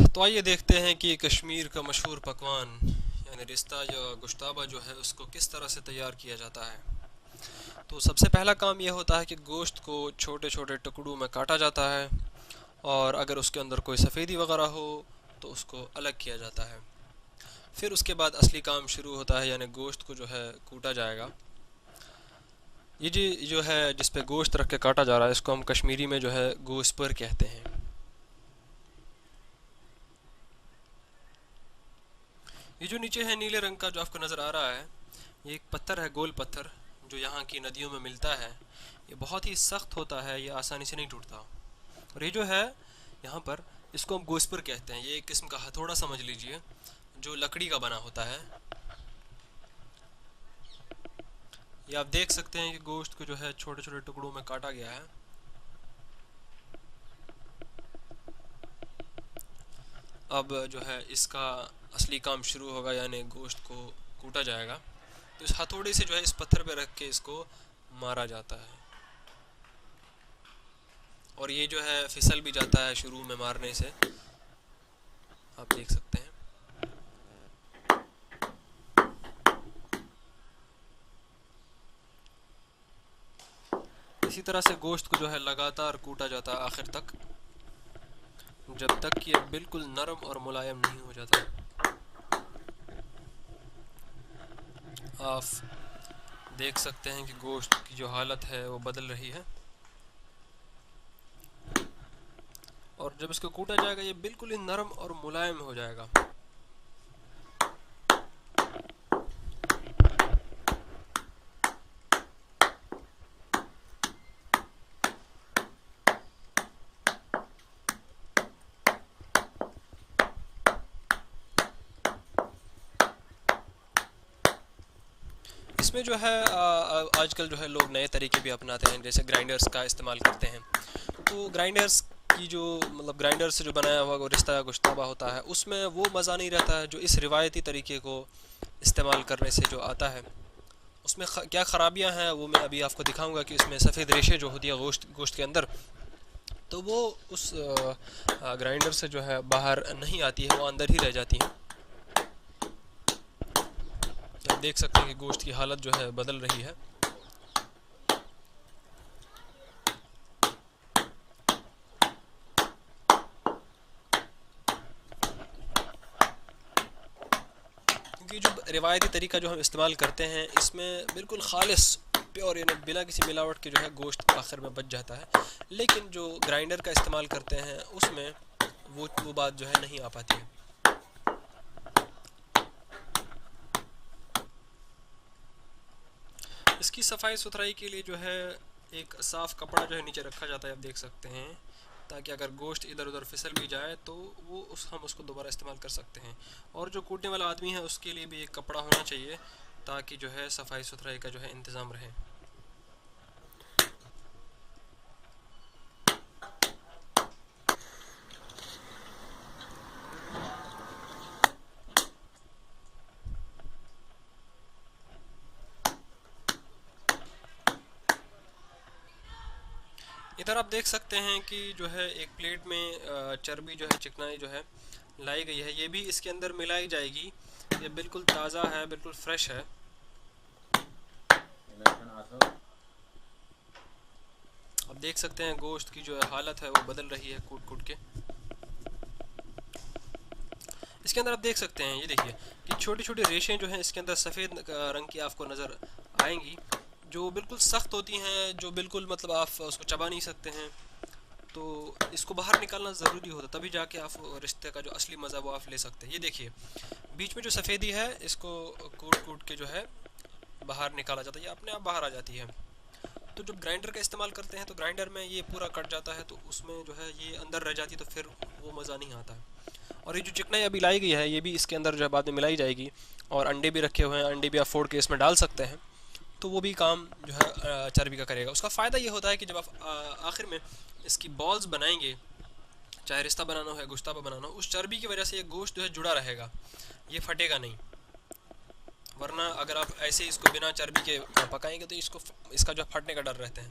तो आइए देखते हैं कि कश्मीर का मशहूर पकवान यानी रिश्ता या गोश्ताबा जो है उसको किस तरह से तैयार किया जाता है। तो सबसे पहला काम यह होता है कि गोश्त को छोटे छोटे टुकड़ों में काटा जाता है, और अगर उसके अंदर कोई सफ़ेदी वगैरह हो तो उसको अलग किया जाता है। फिर उसके बाद असली काम शुरू होता है, यानी गोश्त को जो है कूटा जाएगा। ये जी जो है जिस पे गोश्त रख के काटा जा रहा है इसको हम कश्मीरी में जो है गोश्त पर कहते हैं। ये जो नीचे है नीले रंग का जो आपको नज़र आ रहा है, ये एक पत्थर है, गोल पत्थर, जो यहाँ की नदियों में मिलता है। ये बहुत ही सख्त होता है, ये आसानी से नहीं टूटता। और ये जो है यहाँ पर, इसको हम गोस्पर कहते हैं। ये एक किस्म का हथौड़ा समझ लीजिए, जो लकड़ी का बना होता है। ये आप देख सकते हैं कि गोश्त को जो है छोटे छोटे टुकड़ों में काटा गया है। अब जो है इसका असली काम शुरू होगा, यानी गोश्त को कूटा जाएगा। तो इस हथौड़े से जो है इस पत्थर पे रख के इसको मारा जाता है, और ये जो है फिसल भी जाता है शुरू में मारने से, आप देख सकते हैं। इसी तरह से गोश्त को जो है लगातार कूटा जाता है आखिर तक, जब तक कि ये बिल्कुल नरम और मुलायम नहीं हो जाता। आप देख सकते हैं कि गोश्त की जो हालत है वो बदल रही है, और जब इसको कूटा जाएगा ये बिल्कुल ही नरम और मुलायम हो जाएगा। इसमें जो है आजकल जो है लोग नए तरीके भी अपनाते हैं, जैसे ग्राइंडर्स का इस्तेमाल करते हैं। तो ग्राइंडर्स की जो मतलब ग्राइंडर से जो बनाया हुआ वो रिश्ता या गोश्ताबा होता है, उसमें वो मज़ा नहीं रहता है जो इस रिवायती तरीके को इस्तेमाल करने से जो आता है। उसमें क्या ख़राबियाँ हैं वो मैं अभी आपको दिखाऊंगा, कि इसमें सफ़ेद रेशे जो होती है गोश्त गोश्त के अंदर, तो वो उस ग्राइंडर से जो है बाहर नहीं आती है, वो अंदर ही रह जाती हैं। आप देख सकते हैं कि गोश्त की हालत जो है बदल रही है। क्योंकि जो रिवायती तरीका जो हम इस्तेमाल करते हैं इसमें बिल्कुल खालिस प्योर यानी बिना किसी मिलावट के जो है गोश्त आखिर में बच जाता है। लेकिन जो ग्राइंडर का इस्तेमाल करते हैं उसमें वो बात जो है नहीं आ पाती है। इसकी सफाई सुथराई के लिए जो है एक साफ़ कपड़ा जो है नीचे रखा जाता है, आप देख सकते हैं, ताकि अगर गोश्त इधर उधर फिसल भी जाए तो वो हम उसको दोबारा इस्तेमाल कर सकते हैं। और जो कूटने वाला आदमी है उसके लिए भी एक कपड़ा होना चाहिए, ताकि जो है सफाई सुथराई का जो है इंतज़ाम रहे। इधर आप देख सकते हैं कि जो है एक प्लेट में चर्बी जो है चिकनाई जो है लाई गई है, ये भी इसके अंदर मिलाई जाएगी। ये बिल्कुल ताज़ा है, बिल्कुल फ्रेश है। आप देख सकते हैं गोश्त की जो हालत है वो बदल रही है कूट कूट के। इसके अंदर आप देख सकते हैं, ये देखिए कि छोटी छोटी रेशें जो हैं इसके अंदर सफ़ेद रंग की आपको नज़र आएंगी, जो बिल्कुल सख्त होती हैं, जो बिल्कुल मतलब आप उसको चबा नहीं सकते हैं। तो इसको बाहर निकालना ज़रूरी होता है, तभी जाके आप रिश्ते का जो असली मज़ा वो आप ले सकते हैं। ये देखिए बीच में जो सफ़ेदी है इसको कूट कूट के जो है बाहर निकाला जाता है, ये अपने आप बाहर आ जाती है। तो जब ग्राइंडर का इस्तेमाल करते हैं तो ग्राइंडर में ये पूरा कट जाता है, तो उसमें जो है ये अंदर रह जाती है, तो फिर वो मज़ा नहीं आता है। और ये जो चिकनाई अभी लाई गई है ये भी इसके अंदर जो है बाद में मिलाई जाएगी, और अंडे भी रखे हुए हैं, अंडे भी आप फोड़ के इसमें डाल सकते हैं, तो वो भी काम जो है चर्बी का करेगा। उसका फ़ायदा ये होता है कि जब आप आखिर में इसकी बॉल्स बनाएंगे, चाहे रिश्ता बनाना हो या गोश्ताबा बनाना हो, उस चर्बी की वजह से ये गोश्त जो है जुड़ा रहेगा, ये फटेगा नहीं। वरना अगर आप ऐसे इसको बिना चर्बी के पकाएंगे तो इसका जो फटने का डर रहता है।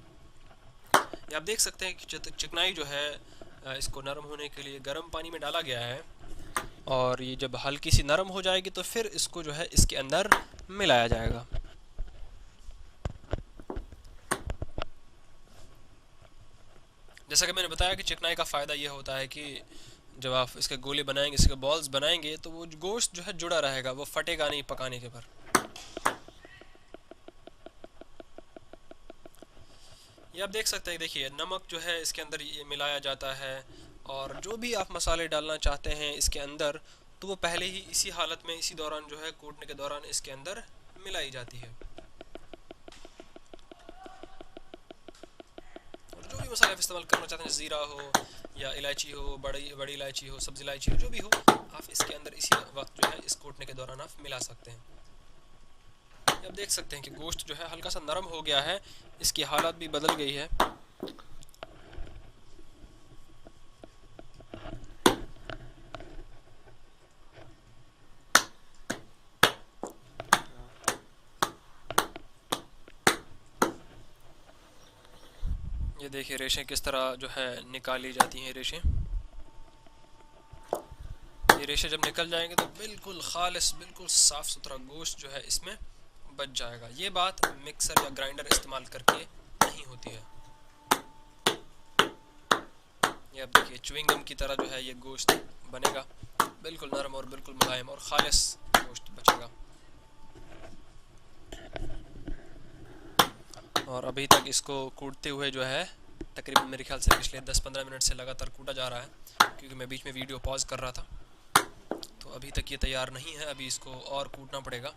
ये आप देख सकते हैं कि चिकनाई जो है इसको नरम होने के लिए गर्म पानी में डाला गया है, और ये जब हल्की सी नरम हो जाएगी तो फिर इसको जो है इसके अंदर मिलाया जाएगा। जैसा कि मैंने बताया कि चिकनाई का फ़ायदा ये होता है कि जब आप इसके गोले बनाएंगे, इसके बॉल्स बनाएंगे, तो वो गोश्त जो है जुड़ा रहेगा, वो फटेगा नहीं पकाने के पर। ये आप देख सकते हैं, देखिए नमक जो है इसके अंदर ये मिलाया जाता है, और जो भी आप मसाले डालना चाहते हैं इसके अंदर, तो वो पहले ही इसी हालत में, इसी दौरान जो है कूटने के दौरान इसके अंदर मिलाई जाती है। और जो भी मसाले आप इस्तेमाल करना चाहते हैं, ज़ीरा हो या इलायची हो, बड़ी बड़ी इलायची हो, सब्ज़ी इलायची हो, जो भी हो, आप इसके अंदर इसी वक्त जो है इस कूटने के दौरान आप मिला सकते हैं। आप देख सकते हैं कि गोश्त जो है हल्का सा नरम हो गया है, इसकी हालत भी बदल गई है। ये देखिए रेशें किस तरह जो है निकाली जाती हैं। रेशें, ये रेशे जब निकल जाएंगे तो बिल्कुल खालिस, बिल्कुल साफ़ सुथरा गोश्त जो है इसमें बच जाएगा। ये बात मिक्सर या ग्राइंडर इस्तेमाल करके नहीं होती है। ये अब देखिए च्युइंग गम की तरह जो है ये गोश्त बनेगा, बिल्कुल नरम और बिल्कुल मुलायम और खालिस गोश्त बचेगा। और अभी तक इसको कूटते हुए जो है तकरीबन मेरे ख्याल से पिछले 10-15 मिनट से लगातार कूटा जा रहा है, क्योंकि मैं बीच में वीडियो पॉज कर रहा था। तो अभी तक ये तैयार नहीं है, अभी इसको और कूटना पड़ेगा।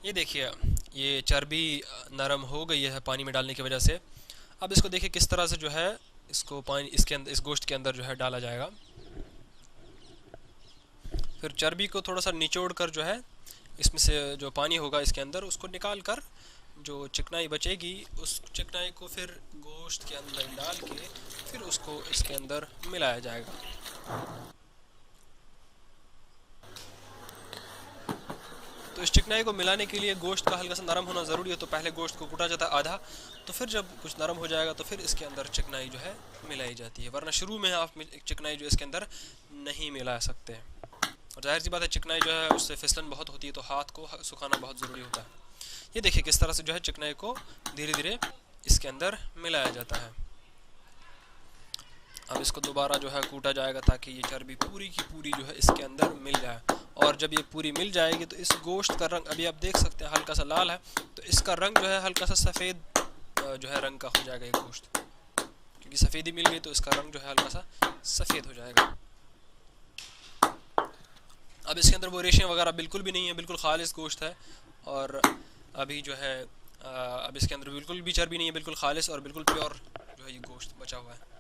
ये देखिए ये चर्बी नरम हो गई है पानी में डालने की वजह से। अब इसको देखिए किस तरह से जो है इसको पानी इसके अंदर, इस गोश्त के अंदर जो है डाला जाएगा। फिर चर्बी को थोड़ा सा निचोड़ कर जो है इसमें से जो पानी होगा इसके अंदर, उसको निकाल कर जो चिकनाई बचेगी, उस चिकनाई को फिर गोश्त के अंदर डाल के फिर उसको इसके अंदर मिलाया जाएगा। तो इस चिकनाई को मिलाने के लिए गोश्त का हल्का सा नरम होना ज़रूरी है, तो पहले गोश्त को कूटा जाता है आधा, तो फिर जब कुछ नरम हो जाएगा तो फिर इसके अंदर चिकनाई जो है मिलाई जाती है, वरना शुरू में आप चिकनाई जो इसके अंदर नहीं मिला सकते हैं। और जाहिर सी बात है चिकनाई जो है उससे फिसलन बहुत होती है, तो हाथ को सुखाना बहुत ज़रूरी होता है। ये देखिए किस तरह से जो है चिकनाई को धीरे धीरे इसके अंदर मिलाया जाता है। अब इसको दोबारा जो है कूटा जाएगा ताकि ये चर्बी पूरी की पूरी जो है इसके अंदर मिल जाए। और जब ये पूरी मिल जाएगी तो इस गोश्त का रंग, अभी आप देख सकते हैं हल्का सा लाल है, तो इसका रंग जो है हल्का सा सफ़ेद जो है रंग का हो जाएगा ये गोश्त, क्योंकि सफ़ेदी मिल गई तो इसका रंग जो है हल्का सा सफ़ेद हो जाएगा। अब इसके अंदर वो रेशें वगैरह बिल्कुल भी नहीं है, बिल्कुल खालिस गोश्त है। और अभी जो है अब इसके अंदर बिल्कुल भी चर्बी नहीं है, बिल्कुल खालिस और बिल्कुल प्योर जो है ये गोश्त बचा हुआ है।